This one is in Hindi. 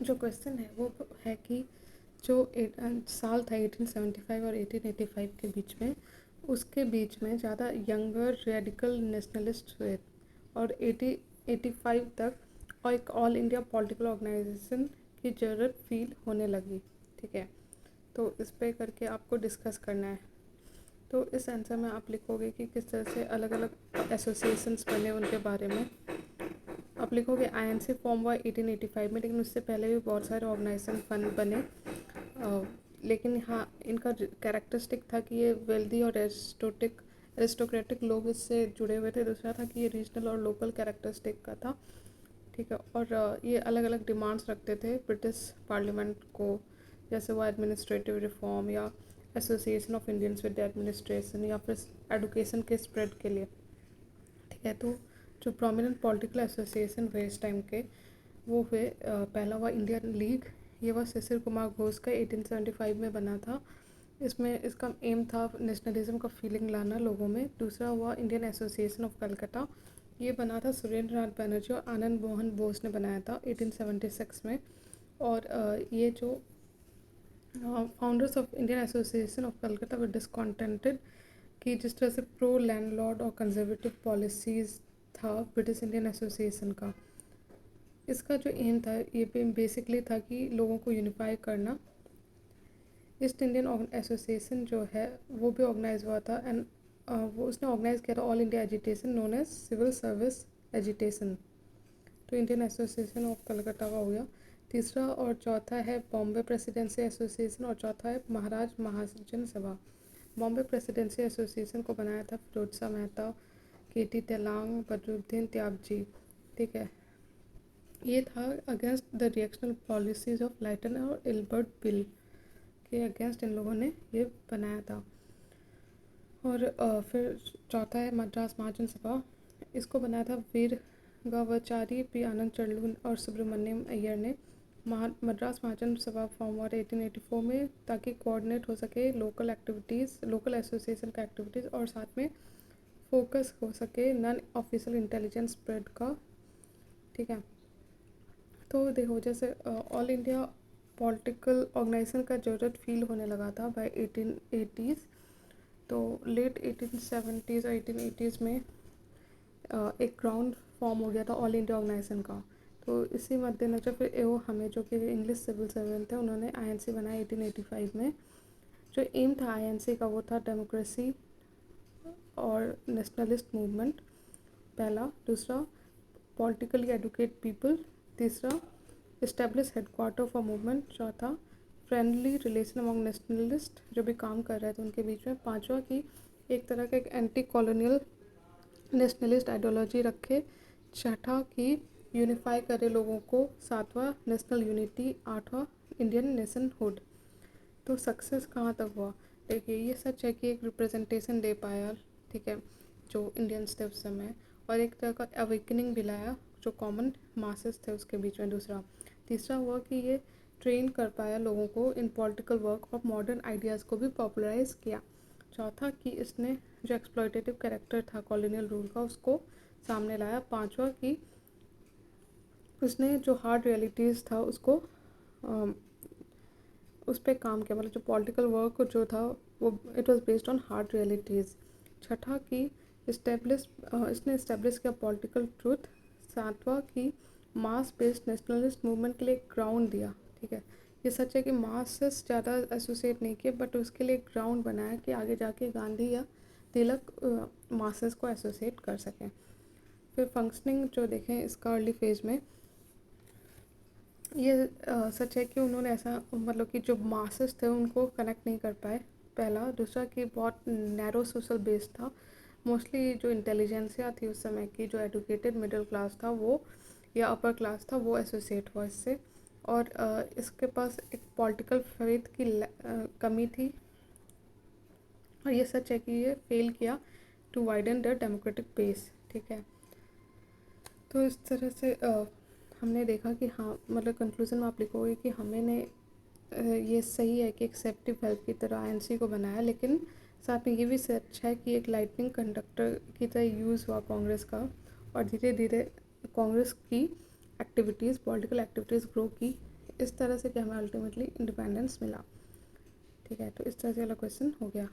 जो क्वेश्चन है वो है कि जो साल था 1875 और 1885 के बीच में, उसके बीच में ज़्यादा यंगर रेडिकल नेशनलिस्ट हुए और 1885 तक और एक ऑल इंडिया पॉलिटिकल ऑर्गेनाइजेशन की ज़रूरत फील होने लगी। ठीक है, तो इस पे करके आपको डिस्कस करना है। तो इस आंसर में आप लिखोगे कि किस तरह से अलग अलग एसोसिएशंस बने उनके बारे में। आप लिखोगे आईएनसी फॉर्म हुआ 1885 में, लेकिन उससे पहले भी बहुत सारे ऑर्गेनाइजेशन फंड बने। लेकिन हाँ, इनका कैरेक्टरिस्टिक था कि ये वेल्दी और एरिस्टोक्रेटिक लोग इससे जुड़े हुए थे। दूसरा था कि ये रीजनल और लोकल कैरेक्टरिस्टिक का था। ठीक है, और ये अलग अलग डिमांड्स रखते थे ब्रिटिश पार्लियामेंट को, जैसे वो एडमिनिस्ट्रेटिव रिफॉर्म या association of Indians with administration या फिर एडुकेशन के स्प्रेड के लिए। ठीक है, तो जो प्रोमिनेंट पॉलिटिकल एसोसिएशन हुए इस टाइम के, वो हुए पहला हुआ इंडियन लीग। ये हुआ शिशिर कुमार घोष का 1875 में बना था। इसमें इसका एम था नेशनलिज्म का फीलिंग लाना लोगों में। दूसरा हुआ इंडियन एसोसिएशन ऑफ कलकत्ता। ये बना था सुरेंद्र नाथ बनर्जी और आनंद मोहन बोस ने बनाया था 1876 में। और ये जो founders of Indian association of Calcutta were discontented कि जिस तरह से प्रो लैंडलॉर्ड और कंजर्वेटिव पॉलिसीज़ था ब्रिटिश इंडियन एसोसिएशन का। इसका जो एम था ये बेसिकली था कि लोगों को यूनिफाई करना। ईस्ट इंडियन एसोसिएशन जो है वो भी ऑर्गेनाइज हुआ था, एंड वो उसने ऑर्गेनाइज किया था all India agitation known as civil service agitation. तो इंडियन एसोसिएशन ऑफ कलकत्ता का हो गया। तीसरा और चौथा है बॉम्बे प्रेसिडेंसी एसोसिएशन, और चौथा है महाराज महाजन सभा। बॉम्बे प्रेसिडेंसी एसोसिएशन को बनाया था फिरोज शाह मेहता, केटी तेलांग, बदरुद्दीन त्यागजी। ठीक है, ये था against the reactional policies of Lytton और एल्बर्ट बिल के अगेंस्ट इन लोगों ने ये बनाया था। और फिर चौथा है मद्रास महाजन सभा। इसको बनाया था वीर गावचारी, पी आनंद चंडलू और सुब्रमण्यम अय्यर ने। मद्रास महाजन सभा फॉर्म हुआ 1884 में, ताकि कोऑर्डिनेट हो सके लोकल एक्टिविटीज़, लोकल एसोसिएशन का एक्टिविटीज़, और साथ में फोकस हो सके नॉन ऑफिशियल इंटेलिजेंस स्प्रेड का। ठीक है, तो देखो जैसे ऑल इंडिया पॉलिटिकल ऑर्गेनाइजेशन का ज़रूरत फील होने लगा था बाय 1880s। तो लेट 1870s और 1880s में एक ग्राउंड फॉर्म हो गया था ऑल इंडिया ऑर्गेनाइजेशन का। तो इसी मद्देनजर फिर एओ हमें, जो कि इंग्लिश सिविल सर्वेंट थे, उन्होंने आईएनसी बनाया 1885 में। जो एम था आईएनसी का वो था डेमोक्रेसी और नेशनलिस्ट मूवमेंट, पहला। दूसरा, पॉलिटिकली एडुकेट पीपल। तीसरा, इस्टेब्लिश हेडक्वार्टर फॉर मूवमेंट। चौथा, फ्रेंडली रिलेशन अमंग नेशनलिस्ट, जो भी काम कर रहे थे उनके बीच में। पांचवा, कि एक तरह का एक एंटी कॉलोनियल नेशनलिस्ट आइडियोलॉजी रखे। छठा, कि यूनिफाई करे लोगों को। सातवां, नेशनल यूनिटी। आठवां, इंडियन नेशनहुड। तो सक्सेस कहाँ तक हुआ? देखिए, ये सच है कि एक रिप्रेजेंटेशन दे पाया, ठीक है, जो इंडियंस थे उस समय, और एक तरह का अवेकनिंग भी लाया जो कॉमन मासेस थे उसके बीच में। दूसरा, तीसरा हुआ कि ये ट्रेन कर पाया लोगों को इन पॉलिटिकल वर्क और मॉडर्न आइडियाज़ को भी पॉपुलराइज किया। चौथा, कि इसने जो एक्सप्लॉयटेटिव कैरेक्टर था कॉलोनियल रूल का उसको सामने लाया। पांचवा, कि उसने जो हार्ड रियलिटीज़ था उसको उस पर काम किया, मतलब जो पॉलिटिकल वर्क जो था वो it was based on hard realities. छठा, कि इसने इस्टेब्लिश किया पॉलिटिकल ट्रूथ। सातवां, कि मास बेस्ड नेशनलिस्ट मूवमेंट के लिए एक ग्राउंड दिया। ठीक है, ये सच है कि मास से ज़्यादा एसोसिएट नहीं किए, बट उसके लिए एक ग्राउंड बनाया कि आगे जाके गांधी या तिलक मासेस को एसोसिएट कर सकें। फिर फंक्शनिंग जो देखें इसका अर्ली फेज में, ये सच है कि उन्होंने ऐसा, मतलब कि जो मासेस थे उनको कनेक्ट नहीं कर पाए, पहला। दूसरा, कि बहुत नैरो सोशल बेस था। मोस्टली जो इंटेलिजेंसिया थी उस समय की, जो एडुकेटेड मिडिल क्लास था वो या अपर क्लास था, वो एसोसिएट हुआ इससे। और इसके पास एक पॉलिटिकल फेथ की कमी थी। और ये सच है कि ये फेल किया to widen the democratic base. ठीक है, तो इस तरह से हमने देखा कि हाँ, मतलब कंक्लूजन में आप लिखोगे कि हमने ये सही है कि एक्सेप्टिव हेल्प की तरह आईएनसी को बनाया, लेकिन साथ में ये भी सच है कि एक लाइटनिंग कंडक्टर की तरह यूज़ हुआ कांग्रेस का, और धीरे धीरे कांग्रेस की एक्टिविटीज़, पॉलिटिकल एक्टिविटीज़ ग्रो की इस तरह से कि हमें अल्टीमेटली इंडिपेंडेंस मिला। ठीक है, तो इस तरह से वाला क्वेश्चन हो गया।